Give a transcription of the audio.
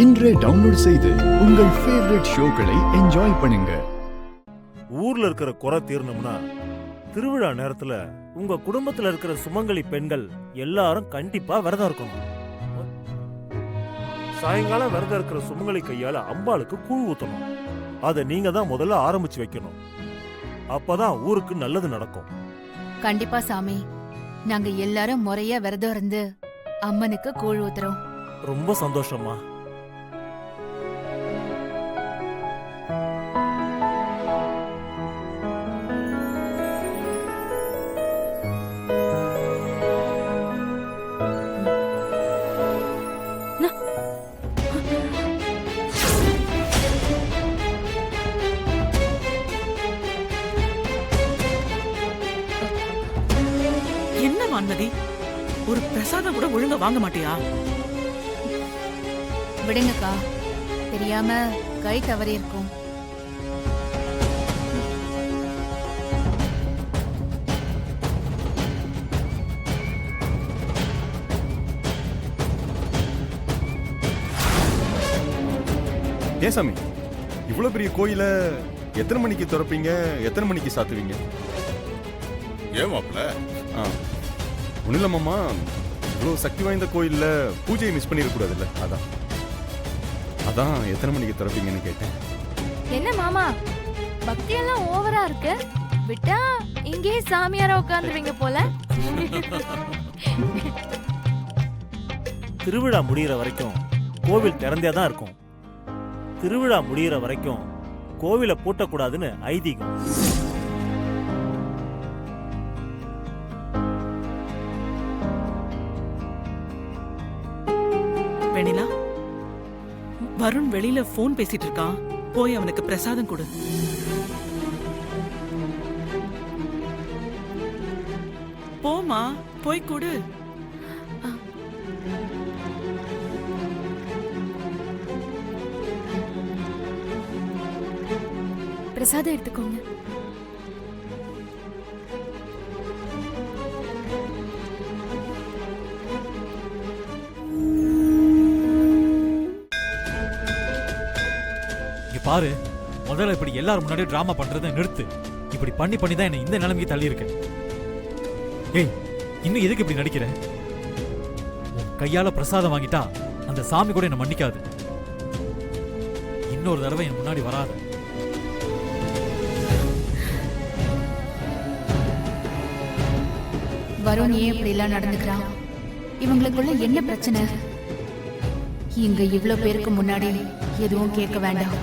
இன்றே டவுன்லோட் செய்து உங்கள் ஃபேவரட் ஷோக்களை என்ஜாய் பண்ணுங்க. ஊர்ல இருக்கிற குறை தீரணும்னா திருவிழா நேரத்துல உங்க குடும்பத்துல இருக்கிற சுமங்கலி பெண்கள் எல்லாரும் கண்டிப்பா விரதம் இருக்கணும். சாயங்காலம் விரதம் இருக்கிற சுமங்கலி கையால அம்பாளுக்கு கூழ் ஊத்தணும். அதை நீங்க தான் முதல்ல ஆரம்பிச்சு வைக்கணும். அப்பதான் ஊருக்கு நல்லது நடக்கும். கண்டிப்பா சாமி, நாங்க எல்லாரும் முறையா விரதம் இருந்து அம்மனுக்கு கூழ் ஊத்துறோம். ரொம்ப சந்தோஷமா. என்ன வான்மதி, ஒரு பிரசாதம் கூட ஒழுங்கா வாங்க மாட்டியா? விடுங்கக்கா, தெரியாம கை தவறி இருக்கும். ஏன் சாமி, இவ்வளவு பெரிய கோயில எத்தனை மணிக்கு திறப்பீங்க, எத்தனை மணிக்கு சாத்துவீங்க? ஏன் மாப்ள? ஒன்றும் இல்லை மாமா, இவ்வளோ சக்தி வாய்ந்த கோயில்ல பூஜையை மிஸ் பண்ணிடக்கூடாதுல்ல, அதான் எத்தனை மணிக்கு திறப்பீங்கன்னு கேட்டேன். என்ன மாமா, பக்தியெல்லாம் ஓவரா இருக்கு. விட்டா இங்கே சாமியாரா உட்காந்துருவீங்க போல. திருவிழா முடிகிற வரைக்கும் கோவில் திறந்தே தான் இருக்கும். திருவிழா முடிகிற வரைக்கும் கோவிலை பூட்டக்கூடாதுன்னு ஐதீகம். வெண்ணிலா, வருண் வெளியில போன் பேசிட்டு இருக்கான், போய் அவனுக்கு பிரசாதம் கொடு. போமா, போய் கொடு. பிரசாதம் எடுத்துக்கோங்க. பாரு, முதல்ல இப்படி எல்லாரும் முன்னாடி டிராமா பண்றதை நிறுத்து. இப்படி பண்ணி பண்ணி தான் என்ன இந்த நிலைமைக்கு தள்ளி இருக்க. ஏய், இன்னும் எதுக்கு இப்படி நடிக்கிற? உன் கையால பிரசாதம் வாங்கிட்டா அந்த சாமி கூட என்ன மன்னிக்காது. இன்னொரு தடவை என் முன்னாடி வராத. வருண் ஏன் இப்படி எல்லாம் நடந்துக்கிறான்? இவங்களுக்குள்ள என்ன பிரச்சனை? இங்க இவ்ளோ பேருக்கு முன்னாடி எதுவும் கேட்க வேண்டாம்.